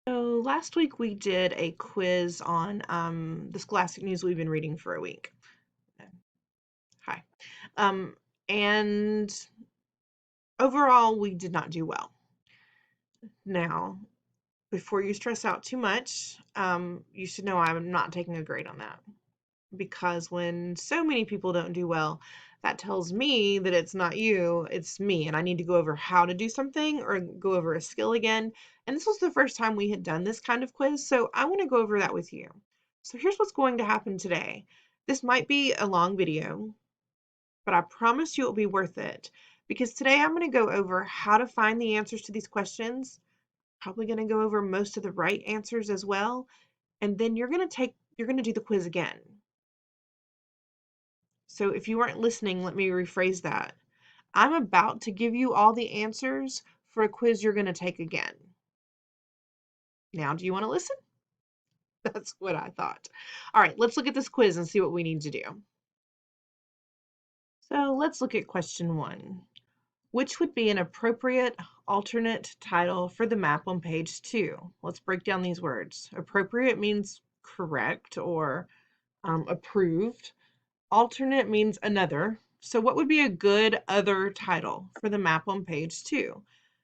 So last week we did a quiz on the Scholastic news we've been reading for a week. Hi. And overall, we did not do well. Now, before you stress out too much, you should know I'm not taking a grade on that. Because when so many people don't do well, that tells me that it's not you, it's me, and I need to go over how to do something or go over a skill again. And this was the first time we had done this kind of quiz, so I want to go over that with you. So here's what's going to happen today. This might be a long video, but I promise you it will be worth it because today I'm going to go over how to find the answers to these questions. Probably going to go over most of the right answers as well, and then you're going to do the quiz again. So if you weren't listening, let me rephrase that. I'm about to give you all the answers for a quiz you're going to take again. Now, do you want to listen? That's what I thought. All right, let's look at this quiz and see what we need to do. So let's look at question 1. Which would be an appropriate alternate title for the map on page 2? Let's break down these words. Appropriate means correct or approved. Alternate means another. So what would be a good other title for the map on page 2?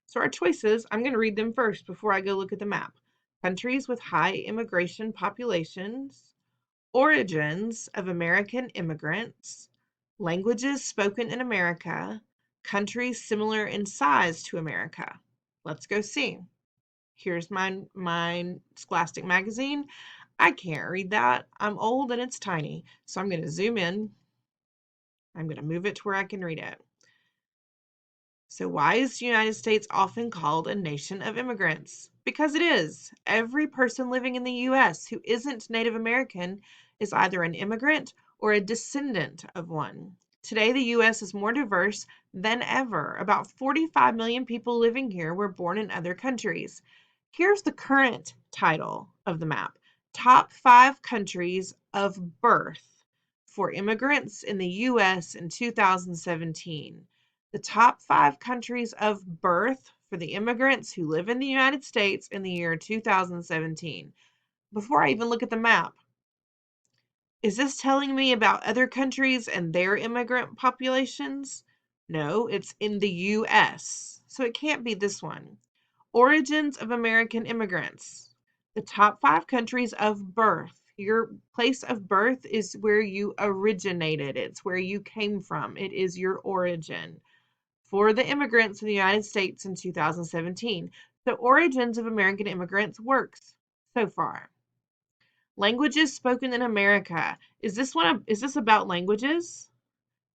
So our choices, I'm going to read them first before I go look at the map. Countries with high immigration populations, origins of American immigrants, languages spoken in America, countries similar in size to America. Let's go see. Here's my Scholastic magazine. I can't read that. I'm old and it's tiny. So I'm going to zoom in. I'm going to move it to where I can read it. So why is the United States often called a nation of immigrants? Because it is. Every person living in the U.S. who isn't Native American is either an immigrant or a descendant of one. Today, the U.S. is more diverse than ever. About 45 million people living here were born in other countries. Here's the current title of the map. Top 5 countries of birth for immigrants in the U.S. in 2017. The top 5 countries of birth for the immigrants who live in the United States in the year 2017. Before I even look at the map, is this telling me about other countries and their immigrant populations? No, it's in the U.S., so it can't be this one. Origins of American immigrants. The top 5 countries of birth. Your place of birth is where you originated. It's where you came from. It is your origin. For the immigrants in the United States in 2017. The origins of American immigrants works so far. Languages spoken in America. Is this about languages?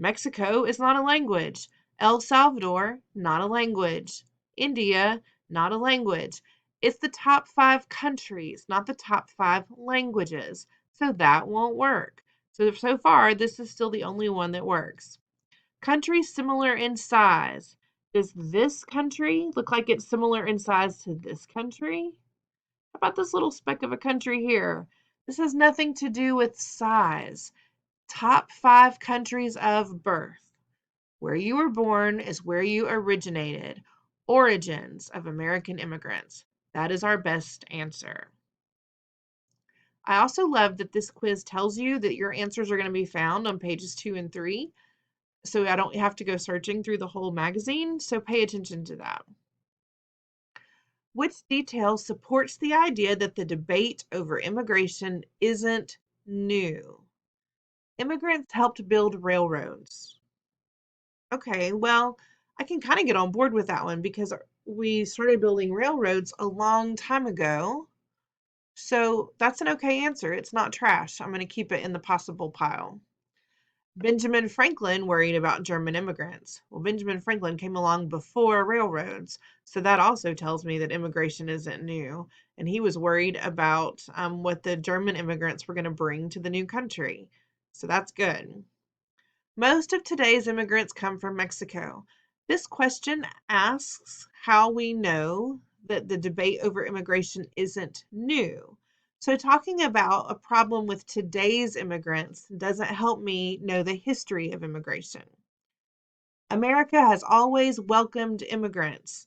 Mexico is not a language. El Salvador, not a language. India, not a language. It's the top 5 countries, not the top 5 languages. So that won't work. So far, this is still the only one that works. Countries similar in size. Does this country look like it's similar in size to this country? How about this little speck of a country here? This has nothing to do with size. Top 5 countries of birth. Where you were born is where you originated. Origins of American immigrants. That is our best answer. I also love that this quiz tells you that your answers are going to be found on pages 2 and 3. So I don't have to go searching through the whole magazine, so pay attention to that. Which detail supports the idea that the debate over immigration isn't new? Immigrants helped build railroads. Okay, well, I can kind of get on board with that one because we started building railroads a long time ago. So that's an okay answer. It's not trash. I'm going to keep it in the possible pile. Benjamin Franklin worried about German immigrants. Well, Benjamin Franklin came along before railroads, so that also tells me that immigration isn't new. And he was worried about what the German immigrants were going to bring to the new country. So that's good. Most of today's immigrants come from Mexico. This question asks how we know that the debate over immigration isn't new. So talking about a problem with today's immigrants doesn't help me know the history of immigration. America has always welcomed immigrants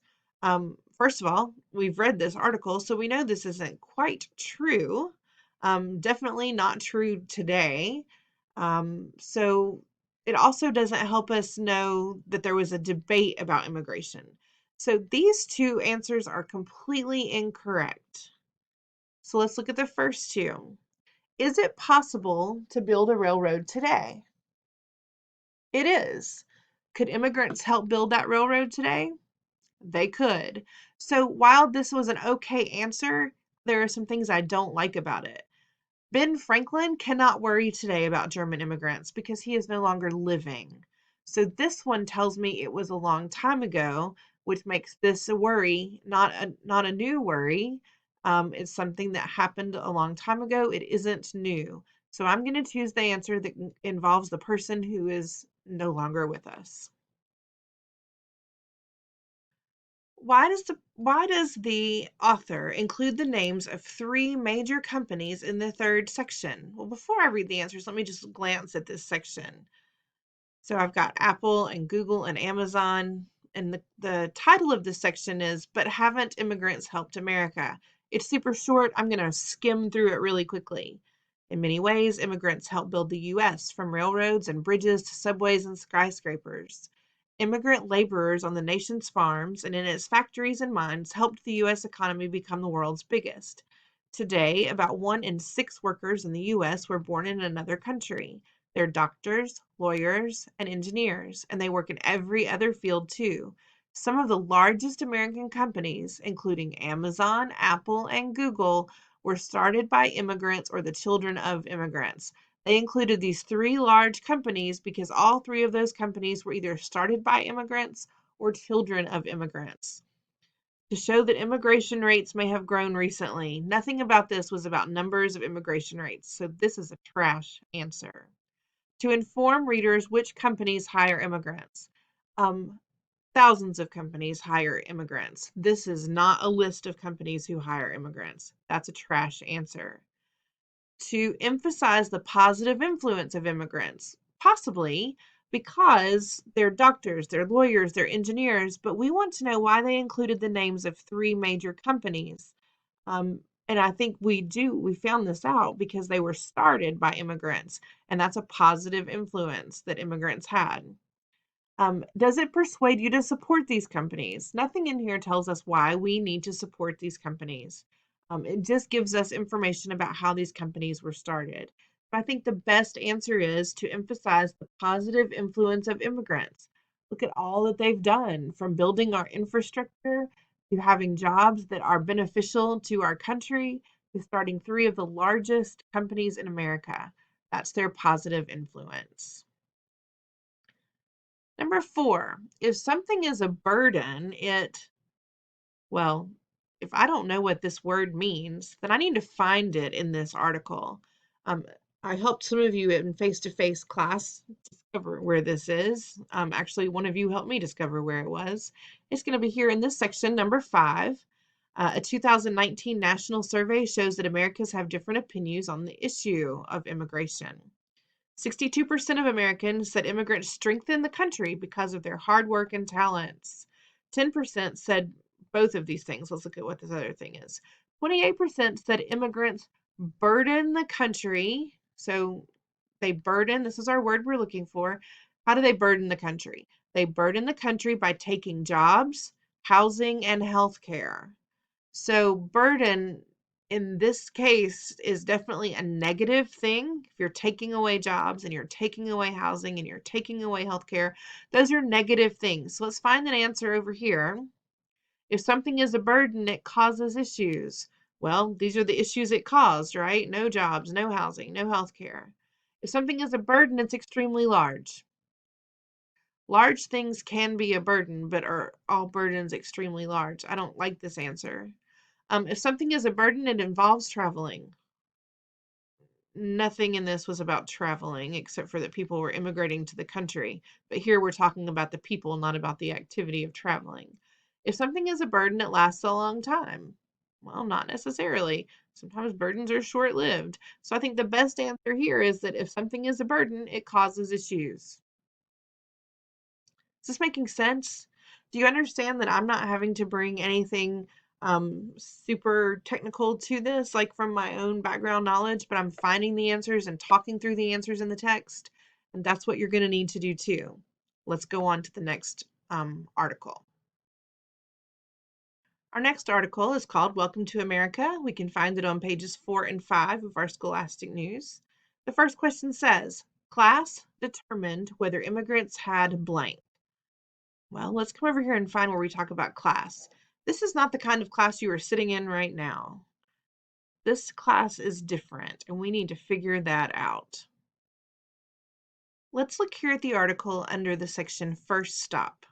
First of all, we've read this article, so we know this isn't quite true. Definitely not true today. So it also doesn't help us know that there was a debate about immigration. So these two answers are completely incorrect. So let's look at the first two. Is it possible to build a railroad today? It is. Could immigrants help build that railroad today? They could. So while this was an okay answer, there are some things I don't like about it. Ben Franklin cannot worry today about German immigrants because he is no longer living. So this one tells me it was a long time ago, which makes this a worry, not a new worry. It's something that happened a long time ago. It isn't new. So I'm going to choose the answer that involves the person who is no longer with us. Why does the author include the names of three major companies in the third section? Well, before I read the answers, let me just glance at this section. So I've got Apple and Google and Amazon, and the title of this section is But Haven't Immigrants Helped America? It's super short. I'm going to skim through it really quickly. In many ways, immigrants helped build the U.S., from railroads and bridges to subways and skyscrapers. Immigrant laborers on the nation's farms and in its factories and mines helped the U.S. economy become the world's biggest. Today, about 1 in 6 workers in the U.S. were born in another country. They're doctors, lawyers, and engineers, and they work in every other field too. Some of the largest American companies, including Amazon, Apple, and Google, were started by immigrants or the children of immigrants. They included these three large companies because all three of those companies were either started by immigrants or children of immigrants. To show that immigration rates may have grown recently, nothing about this was about numbers of immigration rates, so this is a trash answer. To inform readers which companies hire immigrants. Um, Thousands of companies hire immigrants. This is not a list of companies who hire immigrants. That's a trash answer. To emphasize the positive influence of immigrants, possibly because they're doctors, they're lawyers, they're engineers, but we want to know why they included the names of three major companies. And I think we found this out because they were started by immigrants, and that's a positive influence that immigrants had. Does it persuade you to support these companies? Nothing in here tells us why we need to support these companies. It just gives us information about how these companies were started. But I think the best answer is to emphasize the positive influence of immigrants. Look at all that they've done, from building our infrastructure to having jobs that are beneficial to our country to starting three of the largest companies in America. That's their positive influence. Number 4, if something is a burden, well, if I don't know what this word means, then I need to find it in this article. Um, I helped some of you in face-to-face class discover where this is. Actually, one of you helped me discover where it was. It's going to be here in this section, number 5. A 2019 national survey shows that Americans have different opinions on the issue of immigration. 62% of Americans said immigrants strengthen the country because of their hard work and talents. 10% said both of these things. Let's look at what this other thing is. 28% said immigrants burden the country. So they burden, this is our word we're looking for. How do they burden the country? They burden the country by taking jobs, housing, and health care. So burden in this case is definitely a negative thing. If you're taking away jobs and you're taking away housing and you're taking away healthcare, those are negative things. So let's find an answer over here. If something is a burden, it causes issues. Well, these are the issues it caused, right? No jobs, no housing, no healthcare. If something is a burden, it's extremely large. Large things can be a burden, but are all burdens extremely large? I don't like this answer. If something is a burden, it involves traveling. Nothing in this was about traveling, except for that people were immigrating to the country. But here we're talking about the people, not about the activity of traveling. If something is a burden, it lasts a long time. Well, not necessarily. Sometimes burdens are short-lived. So I think the best answer here is that if something is a burden, it causes issues. Is this making sense? Do you understand that I'm not having to bring anything super technical to this, like from my own background knowledge, but I'm finding the answers and talking through the answers in the text? And that's what you're going to need to do too. Let's go on to the next article. Our next article is called Welcome to America. We can find it on pages 4 and 5 of our Scholastic News. The first question says, class determined whether immigrants had blank. Well, let's come over here and find where we talk about class. This is not the kind of class you are sitting in right now. This class is different, and we need to figure that out. Let's look here at the article under the section First Stop.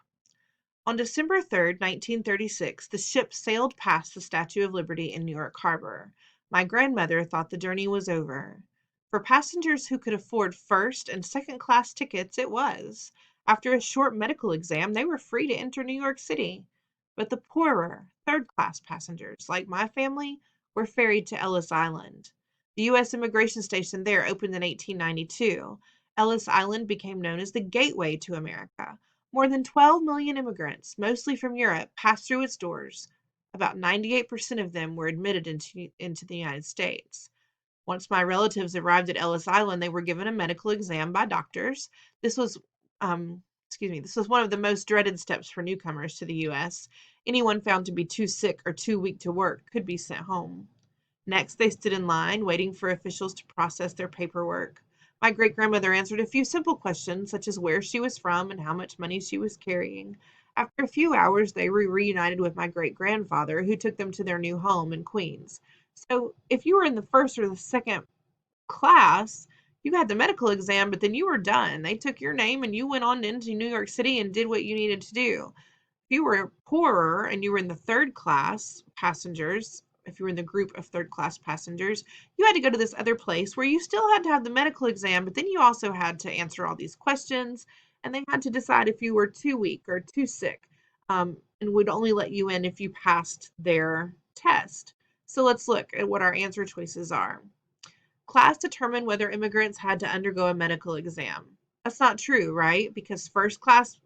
On December 3rd, 1936, the ship sailed past the Statue of Liberty in New York Harbor. My grandmother thought the journey was over. For passengers who could afford first and second class tickets, it was. After a short medical exam, they were free to enter New York City. But the poorer, third class passengers, like my family, were ferried to Ellis Island. The U.S. immigration station there opened in 1892. Ellis Island became known as the gateway to America. More than 12 million immigrants, mostly from Europe, passed through its doors. About 98% of them were admitted into the United States. Once my relatives arrived at Ellis Island, they were given a medical exam by doctors. This was, this was one of the most dreaded steps for newcomers to the U.S. Anyone found to be too sick or too weak to work could be sent home. Next, they stood in line, waiting for officials to process their paperwork. My great-grandmother answered a few simple questions, such as where she was from and how much money she was carrying. After a few hours, they were reunited with my great-grandfather, who took them to their new home in Queens. So if you were in the first or the second class, you had the medical exam, but then you were done. They took your name and you went on into New York City and did what you needed to do. If you were poorer and you were in the third class passengers, if you were in the group of third class passengers, you had to go to this other place where you still had to have the medical exam, but then you also had to answer all these questions, and they had to decide if you were too weak or too sick, and would only let you in if you passed their test. So let's look at what our answer choices are. Class determined whether immigrants had to undergo a medical exam. That's not true, right? Because first class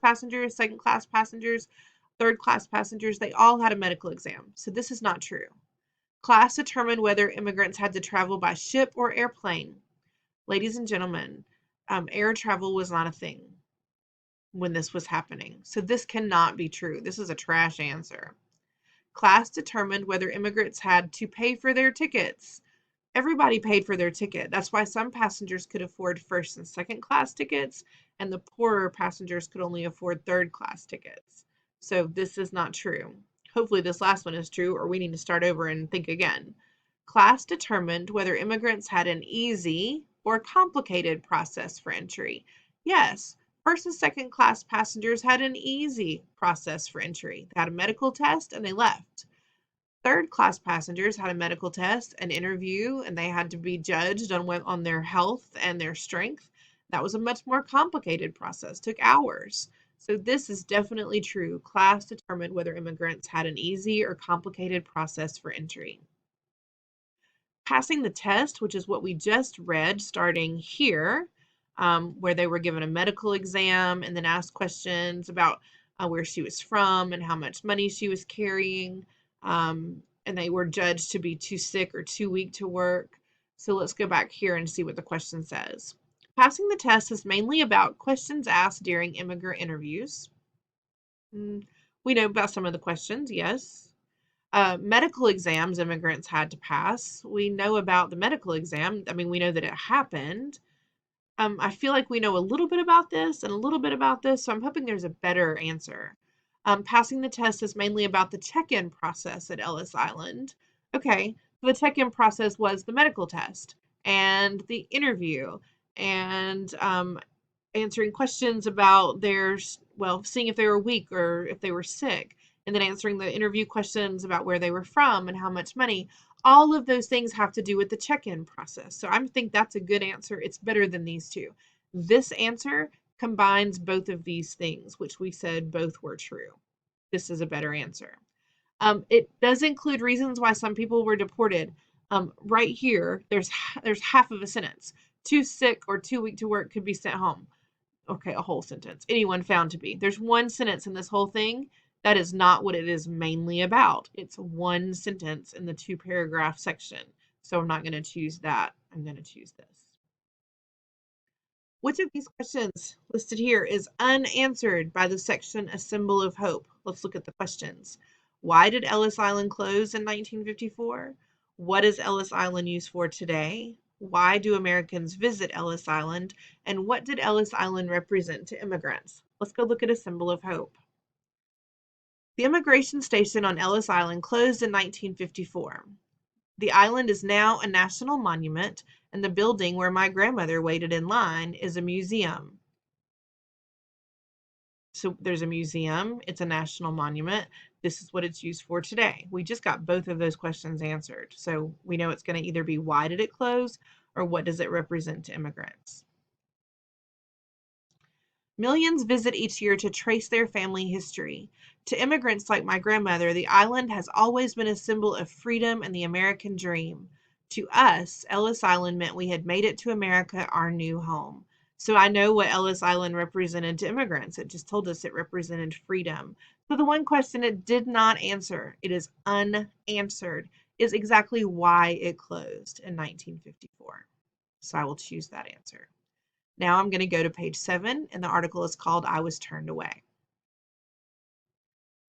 passengers, second class passengers, third class passengers, they all had a medical exam. So this is not true. Class determined whether immigrants had to travel by ship or airplane. Ladies and gentlemen, air travel was not a thing when this was happening. So this cannot be true. This is a trash answer. Class determined whether immigrants had to pay for their tickets. Everybody paid for their ticket. That's why some passengers could afford first and second class tickets, and the poorer passengers could only afford third class tickets. So this is not true. Hopefully this last one is true, or we need to start over and think again. Class determined whether immigrants had an easy or complicated process for entry. Yes, first and second class passengers had an easy process for entry. They had a medical test and they left. Third class passengers had a medical test, an interview, and they had to be judged on their health and their strength. That was a much more complicated process, took hours. So this is definitely true. Class determined whether immigrants had an easy or complicated process for entry. Passing the test, which is what we just read starting here, where they were given a medical exam and then asked questions about where she was from and how much money she was carrying, and they were judged to be too sick or too weak to work. So let's go back here and see what the question says. Passing the test is mainly about questions asked during immigrant interviews. We know about some of the questions, yes. Medical exams immigrants had to pass. We know about the medical exam. I mean, we know that it happened. I feel like we know a little bit about this and a little bit about this, so I'm hoping there's a better answer. Passing the test is mainly about the check-in process at Ellis Island. Okay, the check-in process was the medical test and the interview and answering questions about seeing if they were weak or if they were sick, and then answering the interview questions about where they were from and how much money. All of those things have to do with the check-in process. So I think that's a good answer. It's better than these two. This answer combines both of these things, which we said both were true. This is a better answer. It does include reasons why some people were deported. Right here, there's half of a sentence. Too sick or too weak to work could be sent home. Okay, a whole sentence. Anyone found to be. There's one sentence in this whole thing. That is not what it is mainly about. It's one sentence in the 2-paragraph section. So I'm not going to choose that. I'm going to choose this. Which of these questions listed here is unanswered by the section A Symbol of Hope? Let's look at the questions. Why did Ellis Island close in 1954? What is Ellis Island used for today? Why do Americans visit Ellis Island? And what did Ellis Island represent to immigrants? Let's go look at A Symbol of Hope. The immigration station on Ellis Island closed in 1954. The island is now a national monument, and the building where my grandmother waited in line is a museum. So there's a museum, it's a national monument. This is what it's used for today. We just got both of those questions answered. So we know it's going to either be why did it close or what does it represent to immigrants. Millions visit each year to trace their family history. To immigrants like my grandmother, the island has always been a symbol of freedom and the American dream. To us, Ellis Island meant we had made it to America, our new home. So I know what Ellis Island represented to immigrants. It just told us it represented freedom. So the one question it did not answer, it is unanswered, is exactly why it closed in 1954. So I will choose that answer. Now I'm going to go to page 7, and the article is called I Was Turned Away.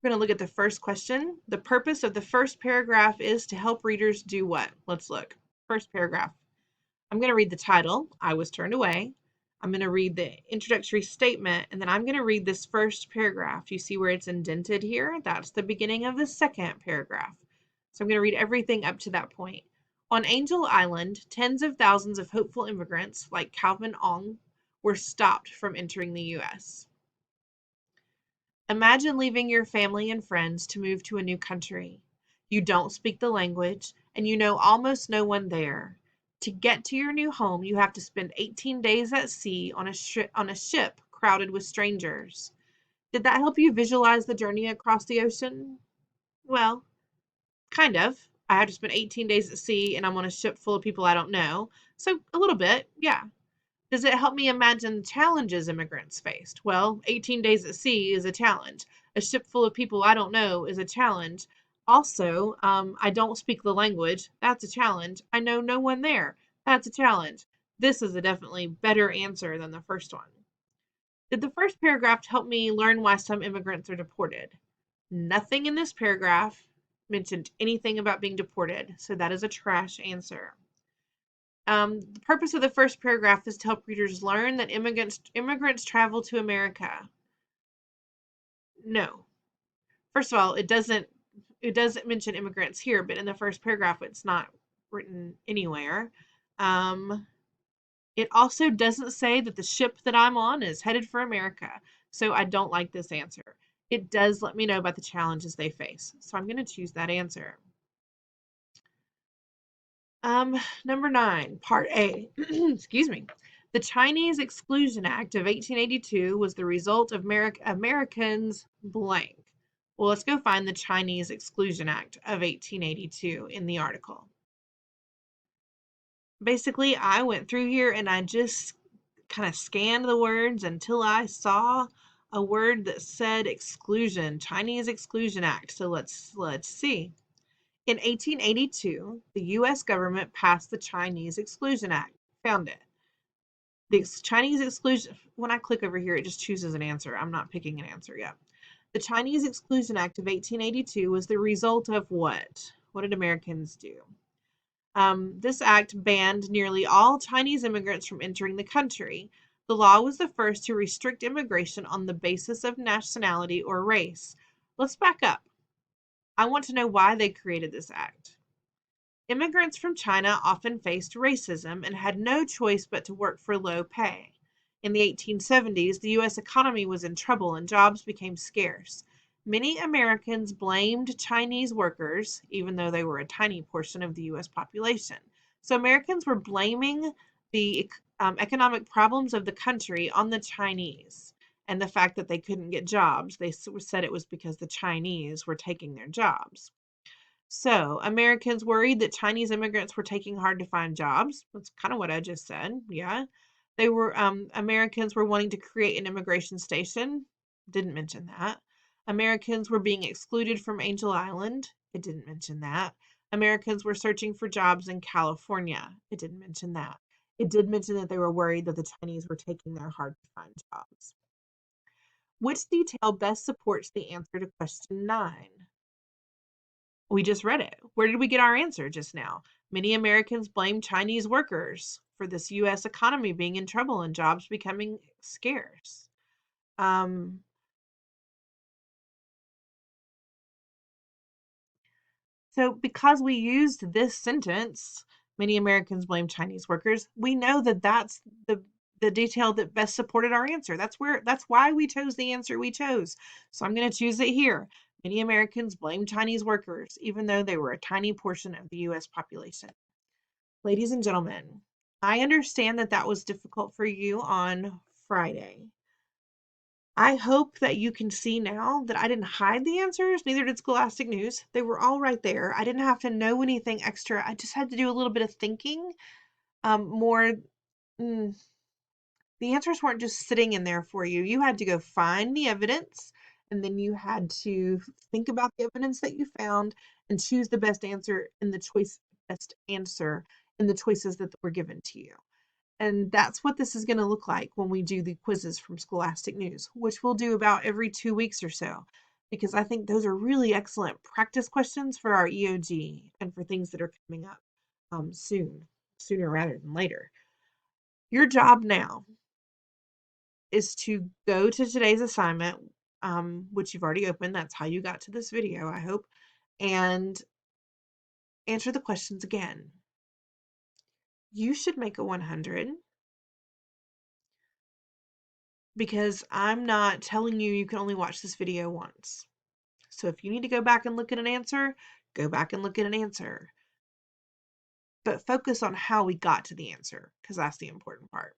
We're going to look at the first question. The purpose of the first paragraph is to help readers do what? Let's look. First paragraph. I'm going to read the title, I Was Turned Away. I'm going to read the introductory statement, and then I'm going to read this first paragraph. You see where it's indented here? That's the beginning of the second paragraph. So I'm going to read everything up to that point. On Angel Island, tens of thousands of hopeful immigrants, like Calvin Ong, were stopped from entering the U.S. Imagine leaving your family and friends to move to a new country. You don't speak the language, and you know almost no one there. To get to your new home, you have to spend 18 days at sea on a ship crowded with strangers. Did that help you visualize the journey across the ocean? Well, kind of. I have to spend 18 days at sea, and I'm on a ship full of people I don't know. So a little bit, yeah. Does it help me imagine the challenges immigrants faced? Well, 18 days at sea is a challenge. A ship full of people I don't know is a challenge. Also, I don't speak the language. That's a challenge. I know no one there. That's a challenge. This is a definitely better answer than the first one. Did the first paragraph help me learn why some immigrants are deported? Nothing in this paragraph mentioned anything about being deported, so that is a trash answer. The purpose of the first paragraph is to help readers learn that immigrants travel to America. No. First of all, it doesn't mention immigrants here, but in the first paragraph, it's not written anywhere. It also doesn't say that the ship that I'm on is headed for America, so I don't like this answer. It does let me know about the challenges they face, so I'm going to choose that answer. Number 9, Part A. Excuse me. The Chinese Exclusion Act of 1882 was the result of Americans blank. Well, let's go find the Chinese Exclusion Act of 1882 in the article. Basically, I went through here and I just kind of scanned the words until I saw a word that said exclusion, Chinese Exclusion Act. So let's see. In 1882, the U.S. government passed the Chinese Exclusion Act. Found it. The Chinese Exclusion, when I click over here, it just chooses an answer. I'm not picking an answer yet. The Chinese Exclusion Act of 1882 was the result of what? What did Americans do? This act banned nearly all Chinese immigrants from entering the country. The law was the first to restrict immigration on the basis of nationality or race. Let's back up. I want to know why they created this act. Immigrants from China often faced racism and had no choice but to work for low pay. In the 1870s, the U.S. economy was in trouble and jobs became scarce. Many Americans blamed Chinese workers, even though they were a tiny portion of the U.S. population. So Americans were blaming the economic problems of the country on the Chinese and the fact that they couldn't get jobs. They said it was because the Chinese were taking their jobs. So Americans worried that Chinese immigrants were taking hard to find jobs. That's kind of what I just said. Yeah. Americans were wanting to create an immigration station. Didn't mention that. Americans were being excluded from Angel Island. It didn't mention that. Americans were searching for jobs in California. It didn't mention that. It did mention that they were worried that the Chinese were taking their hard to find jobs. Which detail best supports the answer to question 9? We just read it. Where did we get our answer just now? Many Americans blame Chinese workers for this U.S. economy being in trouble and jobs becoming scarce. So because we used this sentence, many Americans blame Chinese workers, we know that that's the detail that best supported our answer. That's why we chose the answer we chose. So I'm going to choose it here. Many Americans blame Chinese workers, even though they were a tiny portion of the U.S. population. Ladies and gentlemen, I understand that that was difficult for you on Friday. I hope that you can see now that I didn't hide the answers, neither did Scholastic News. They were all right there. I didn't have to know anything extra. I just had to do a little bit of thinking. More, the answers weren't just sitting in there for you. You had to go find the evidence, and then you had to think about the evidence that you found and choose the best answer in the choices that were given to you. And that's what this is going to look like when we do the quizzes from Scholastic News, which we'll do about every 2 weeks or so, because I think those are really excellent practice questions for our EOG and for things that are coming up sooner rather than later. Your job now is to go to today's assignment, which you've already opened. That's how you got to this video, I hope, and answer the questions again. You should make a 100. Because I'm not telling you you can only watch this video once. So if you need to go back and look at an answer, go back and look at an answer. But focus on how we got to the answer, because that's the important part.